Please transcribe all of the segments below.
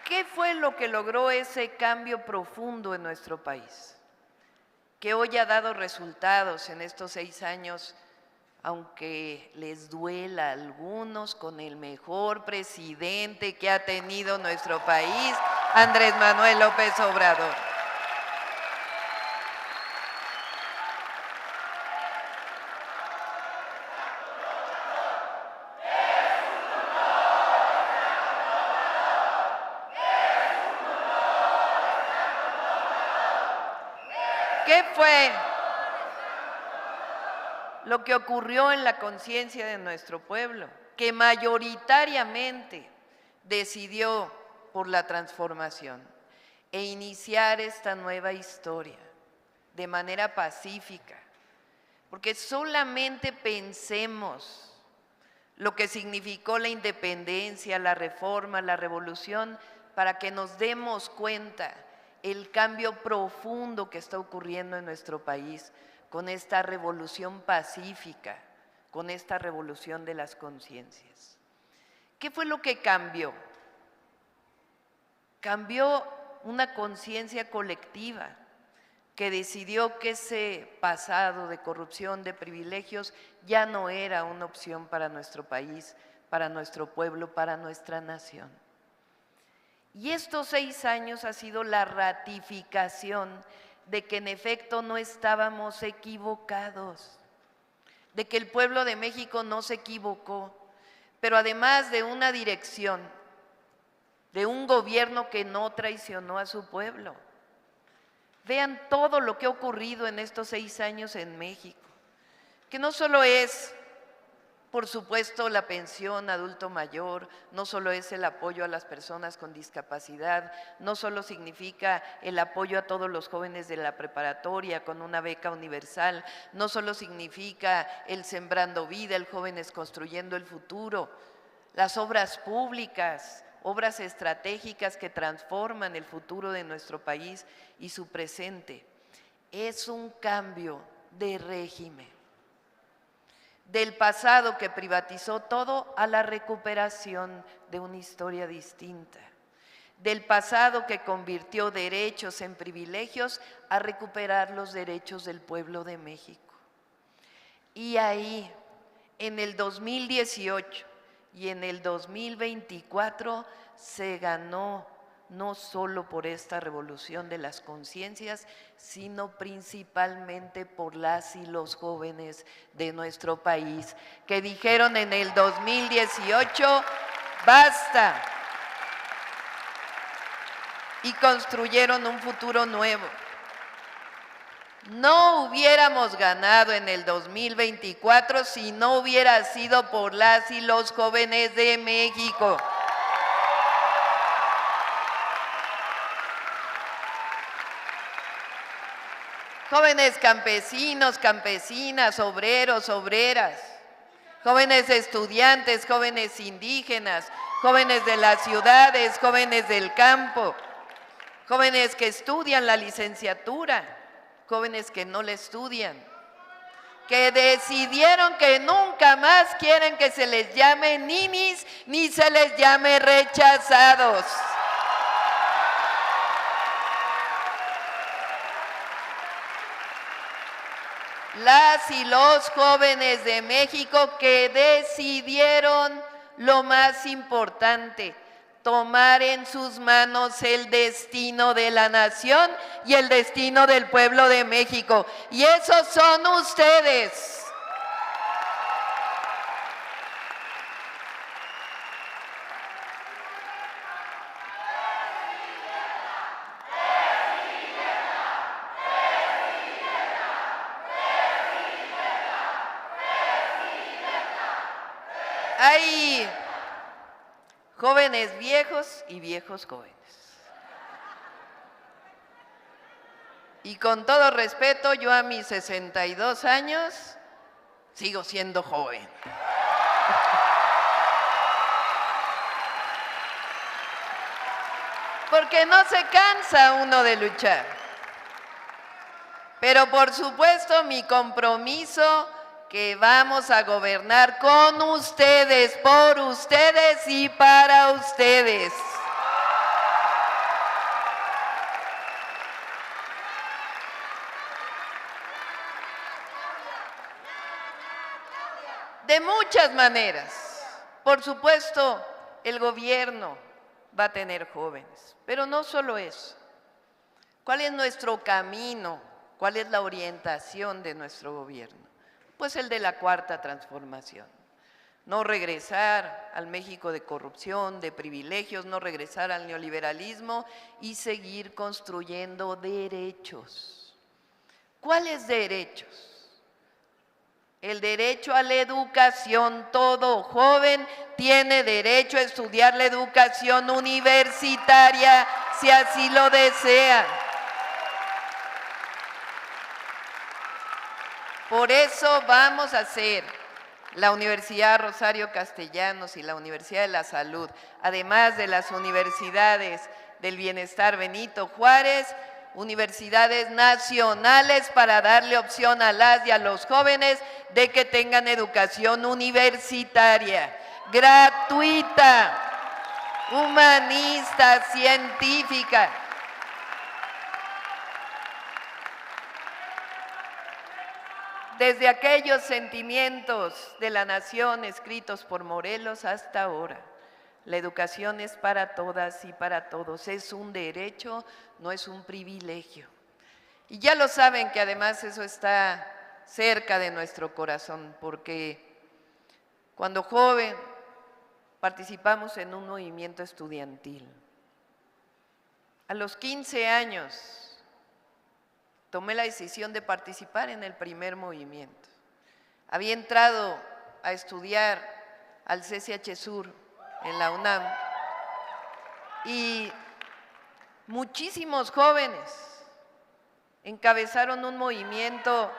¿Qué fue lo que logró ese cambio profundo en nuestro país? Que hoy ha dado resultados en estos 6 años, aunque les duela a algunos, con el mejor presidente que ha tenido nuestro país, Andrés Manuel López Obrador. ¿Qué fue lo que ocurrió en la conciencia de nuestro pueblo? Que mayoritariamente decidió por la transformación e iniciar esta nueva historia de manera pacífica, porque solamente pensemos lo que significó la independencia, la reforma, la revolución, para que nos demos cuenta el cambio profundo que está ocurriendo en nuestro país con esta revolución pacífica, con esta revolución de las conciencias. ¿Qué fue lo que cambió? Cambió una conciencia colectiva que decidió que ese pasado de corrupción, de privilegios, ya no era una opción para nuestro país, para nuestro pueblo, para nuestra nación. Y estos 6 años ha sido la ratificación de que en efecto no estábamos equivocados, de que el pueblo de México no se equivocó, pero además de una dirección, de un gobierno que no traicionó a su pueblo. Vean todo lo que ha ocurrido en estos 6 años en México, que no solo es, por supuesto, la pensión adulto mayor, no solo es el apoyo a las personas con discapacidad, no solo significa el apoyo a todos los jóvenes de la preparatoria con una beca universal, no solo significa el Sembrando Vida, el Jóvenes Construyendo el Futuro, las obras públicas, obras estratégicas que transforman el futuro de nuestro país y su presente. Es un cambio de régimen. Del pasado que privatizó todo a la recuperación de una historia distinta. Del pasado que convirtió derechos en privilegios a recuperar los derechos del pueblo de México. Y ahí, en el 2018 y en el 2024, se ganó no solo por esta revolución de las conciencias, sino principalmente por las y los jóvenes de nuestro país, que dijeron en el 2018, basta, y construyeron un futuro nuevo. No hubiéramos ganado en el 2024 si no hubiera sido por las y los jóvenes de México. Jóvenes campesinos, campesinas, obreros, obreras, jóvenes estudiantes, jóvenes indígenas, jóvenes de las ciudades, jóvenes del campo, jóvenes que estudian la licenciatura, jóvenes que no la estudian, que decidieron que nunca más quieren que se les llame ninis ni se les llame rechazados. Las y los jóvenes de México que decidieron lo más importante, tomar en sus manos el destino de la nación y el destino del pueblo de México. Y esos son ustedes. Hay jóvenes viejos y viejos jóvenes. Y con todo respeto, yo a mis 62 años sigo siendo joven. Porque no se cansa uno de luchar. Pero por supuesto mi compromiso que vamos a gobernar con ustedes, por ustedes y para ustedes. de muchas maneras. Por supuesto, el gobierno va a tener jóvenes, pero no solo eso. ¿Cuál es nuestro camino? ¿Cuál es la orientación de nuestro gobierno? Pues el de la cuarta transformación. No regresar al México de corrupción, de privilegios, no regresar al neoliberalismo y seguir construyendo derechos. ¿Cuáles derechos? El derecho a la educación. Todo joven tiene derecho a estudiar la educación universitaria si así lo desea. Por eso vamos a hacer la Universidad Rosario Castellanos y la Universidad de la Salud, además de las universidades del Bienestar Benito Juárez, universidades nacionales para darle opción a las y a los jóvenes de que tengan educación universitaria, gratuita, humanista, científica. Desde aquellos sentimientos de la nación escritos por Morelos hasta ahora. La educación es para todas y para todos, es un derecho, no es un privilegio. Y ya lo saben que además eso está cerca de nuestro corazón, porque cuando joven participamos en un movimiento estudiantil. A los 15 años tomé la decisión de participar en el primer movimiento. Había entrado a estudiar al CCH Sur en la UNAM y muchísimos jóvenes encabezaron un movimiento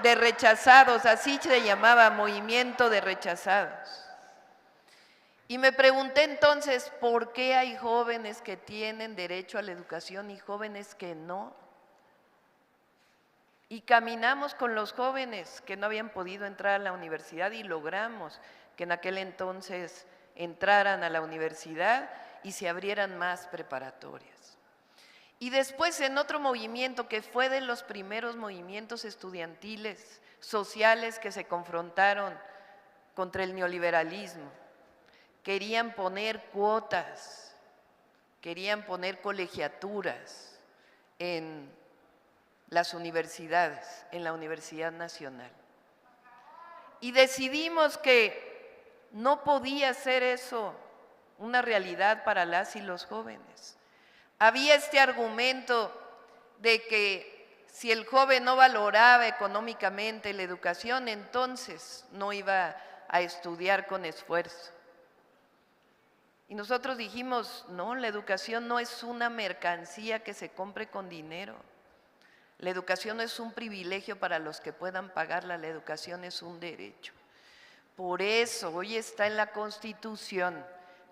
de rechazados, así se llamaba, movimiento de rechazados. Y me pregunté entonces, ¿por qué hay jóvenes que tienen derecho a la educación y jóvenes que no? Y caminamos con los jóvenes que no habían podido entrar a la universidad y logramos que en aquel entonces entraran a la universidad y se abrieran más preparatorias. Y después en otro movimiento que fue de los primeros movimientos estudiantiles, sociales que se confrontaron contra el neoliberalismo, querían poner cuotas, querían poner colegiaturas en las universidades, en la Universidad Nacional. Y decidimos que no podía ser eso una realidad para las y los jóvenes. Había este argumento de que si el joven no valoraba económicamente la educación, entonces no iba a estudiar con esfuerzo. Y nosotros dijimos, no, la educación no es una mercancía que se compre con dinero. La educación no es un privilegio para los que puedan pagarla, la educación es un derecho. Por eso hoy está en la Constitución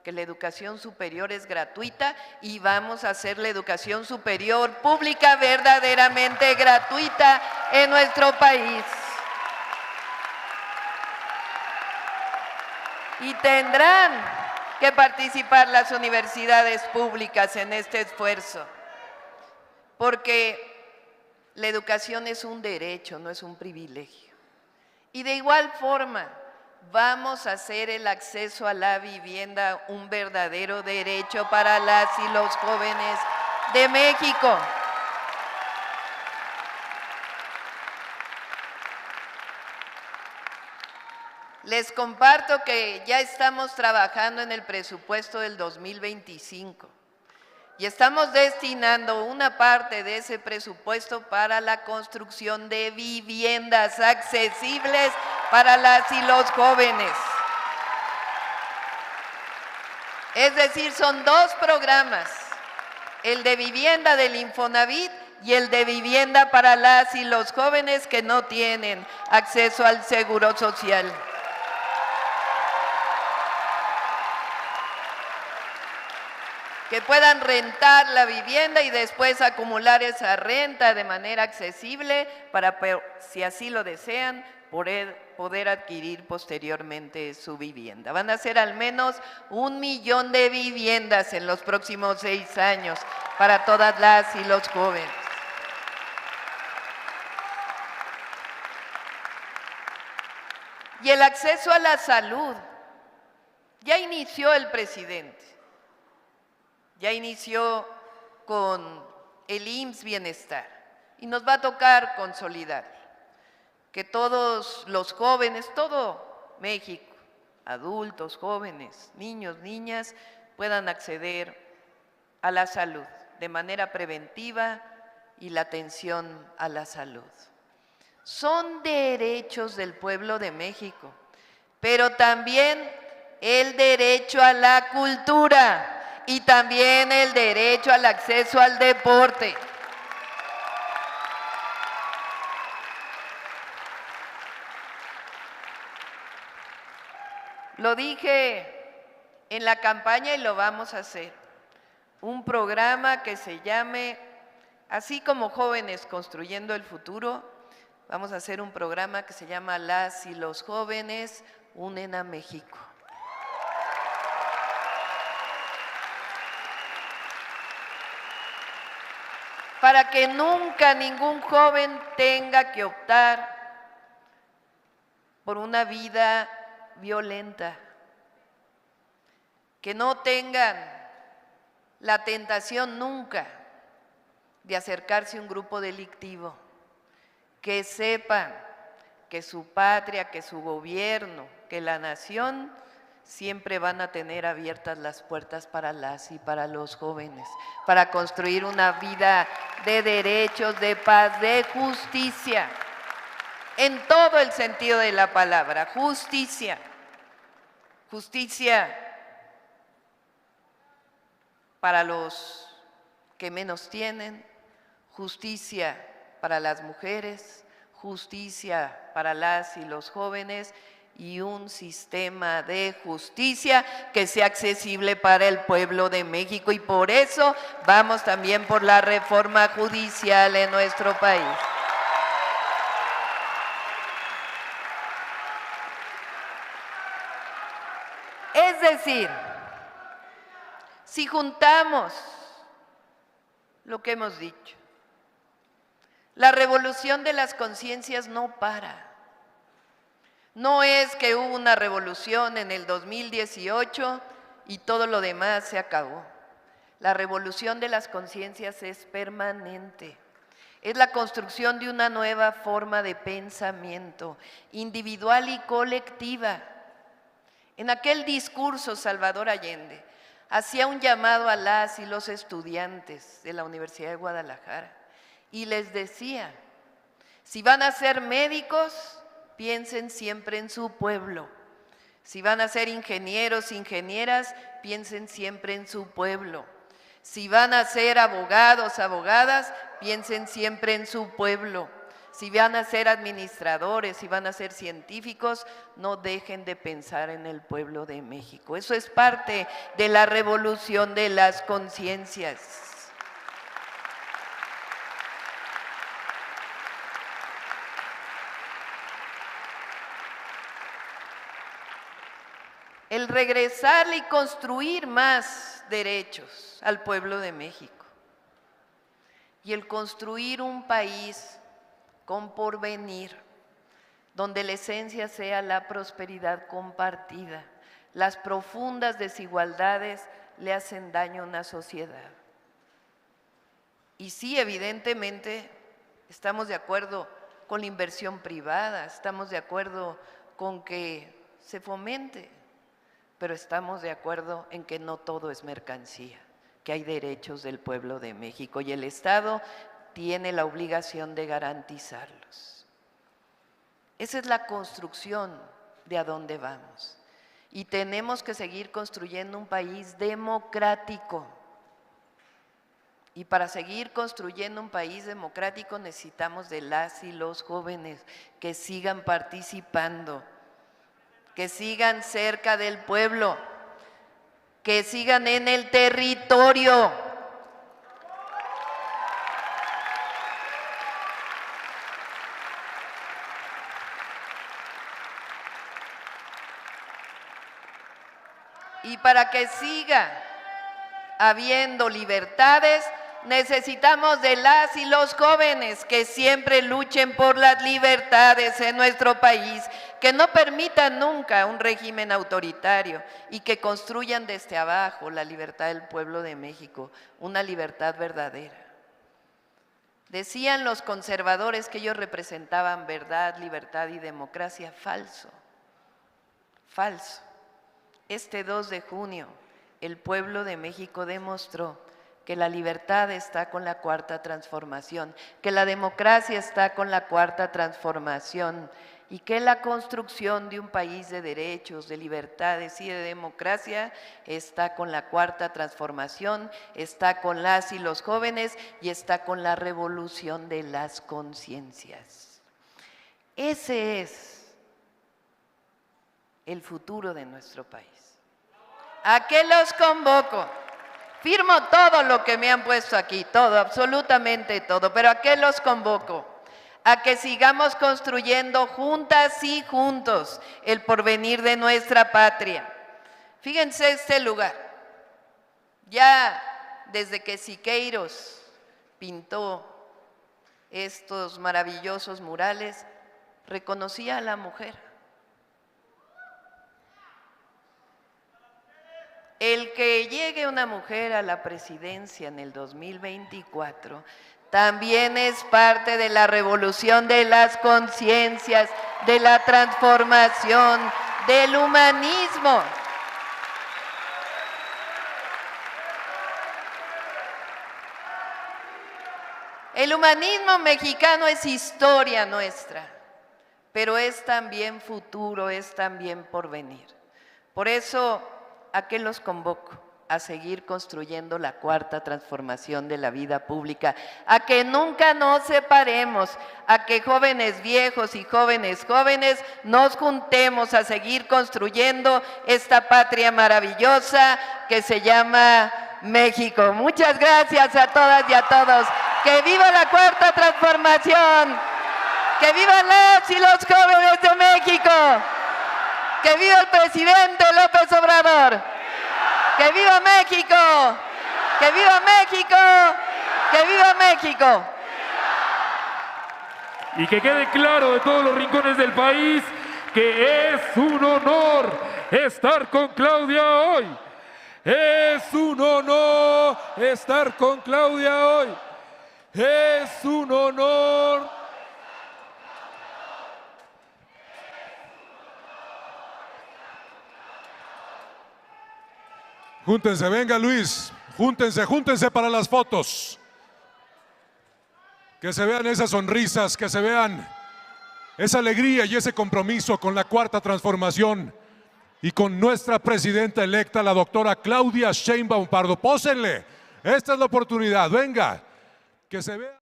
que la educación superior es gratuita y vamos a hacer la educación superior pública verdaderamente gratuita en nuestro país. Y tendrán que participar las universidades públicas en este esfuerzo, porque la educación es un derecho, no es un privilegio. Y de igual forma, vamos a hacer el acceso a la vivienda un verdadero derecho para las y los jóvenes de México. Les comparto que ya estamos trabajando en el presupuesto del 2025 y estamos destinando una parte de ese presupuesto para la construcción de viviendas accesibles para las y los jóvenes. Es decir, son dos programas, el de vivienda del Infonavit y el de vivienda para las y los jóvenes que no tienen acceso al seguro social. Que puedan rentar la vivienda y después acumular esa renta de manera accesible para, si así lo desean, poder adquirir posteriormente su vivienda. Van a ser al menos 1 millón de viviendas en los próximos 6 años para todas las y los jóvenes. Y el acceso a la salud, ya inició el presidente, ya inició con el IMSS Bienestar y nos va a tocar consolidar que todos los jóvenes, todo México, adultos, jóvenes, niños, niñas, puedan acceder a la salud de manera preventiva y la atención a la salud. Son derechos del pueblo de México, pero también el derecho a la cultura y también el derecho al acceso al deporte. Lo dije en la campaña y lo vamos a hacer. Un programa que se llame, así como Jóvenes Construyendo el Futuro, vamos a hacer un programa que se llama Las y los jóvenes unen a México. Para que nunca ningún joven tenga que optar por una vida violenta, que no tengan la tentación nunca de acercarse a un grupo delictivo, que sepan que su patria, que su gobierno, que la nación siempre van a tener abiertas las puertas para las y para los jóvenes, para construir una vida de derechos, de paz, de justicia, en todo el sentido de la palabra, justicia, justicia para los que menos tienen, justicia para las mujeres, justicia para las y los jóvenes y un sistema de justicia que sea accesible para el pueblo de México. Y por eso vamos también por la reforma judicial en nuestro país. Es decir, si juntamos lo que hemos dicho, la revolución de las conciencias no para. No es que hubo una revolución en el 2018 y todo lo demás se acabó. La revolución de las conciencias es permanente. Es la construcción de una nueva forma de pensamiento, individual y colectiva. En aquel discurso, Salvador Allende hacía un llamado a las y los estudiantes de la Universidad de Guadalajara y les decía, si van a ser médicos, piensen siempre en su pueblo. Si van a ser ingenieros, ingenieras, piensen siempre en su pueblo. Si van a ser abogados, abogadas, piensen siempre en su pueblo. Si van a ser administradores, si van a ser científicos, no dejen de pensar en el pueblo de México. Eso es parte de la revolución de las conciencias. El regresarle y construir más derechos al pueblo de México y el construir un país con porvenir, donde la esencia sea la prosperidad compartida. Las profundas desigualdades le hacen daño a una sociedad. Y sí, evidentemente, estamos de acuerdo con la inversión privada, estamos de acuerdo con que se fomente, pero estamos de acuerdo en que no todo es mercancía, que hay derechos del pueblo de México y el Estado tiene la obligación de garantizarlos. Esa es la construcción de a dónde vamos. Y tenemos que seguir construyendo un país democrático. Y para seguir construyendo un país democrático necesitamos de las y los jóvenes que sigan participando, que sigan cerca del pueblo, que sigan en el territorio. Y para que siga habiendo libertades, necesitamos de las y los jóvenes que siempre luchen por las libertades en nuestro país, que no permitan nunca un régimen autoritario y que construyan desde abajo la libertad del pueblo de México, una libertad verdadera. Decían los conservadores que ellos representaban verdad, libertad y democracia. Falso, falso. Este 2 de junio, el pueblo de México demostró que la libertad está con la Cuarta Transformación, que la democracia está con la Cuarta Transformación y que la construcción de un país de derechos, de libertades y de democracia está con la Cuarta Transformación, está con las y los jóvenes y está con la revolución de las conciencias. Ese es el futuro de nuestro país. ¿A qué los convoco? Firmo todo lo que me han puesto aquí, todo, absolutamente todo, pero ¿a qué los convoco? A que sigamos construyendo juntas y juntos el porvenir de nuestra patria. Fíjense este lugar, ya desde que Siqueiros pintó estos maravillosos murales, reconocía a la mujer. El que llegue una mujer a la presidencia en el 2024 también es parte de la revolución de las conciencias, de la transformación, del humanismo. El humanismo mexicano es historia nuestra, pero es también futuro, es también porvenir. Por eso, ¿a qué los convoco? A seguir construyendo la Cuarta Transformación de la vida pública, a que nunca nos separemos, a que jóvenes viejos y jóvenes nos juntemos a seguir construyendo esta patria maravillosa que se llama México. Muchas gracias a todas y a todos. ¡Que viva la Cuarta Transformación! ¡Que vivan las y los jóvenes de México! ¡Que viva el presidente López Obrador! ¡Que viva México! ¡Que viva México! ¡Que viva México! Y que quede claro de todos los rincones del país que es un honor estar con Claudia hoy. Es un honor estar con Claudia hoy. Es un honor. Júntense, venga Luis, júntense para las fotos. Que se vean esas sonrisas, que se vean esa alegría y ese compromiso con la Cuarta Transformación y con nuestra presidenta electa, la doctora Claudia Sheinbaum Pardo. Pósenle, esta es la oportunidad, venga, que se vea.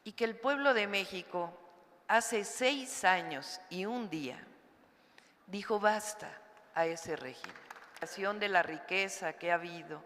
Y que el pueblo de México hace 6 años y un día dijo basta a ese régimen. La de la riqueza que ha habido,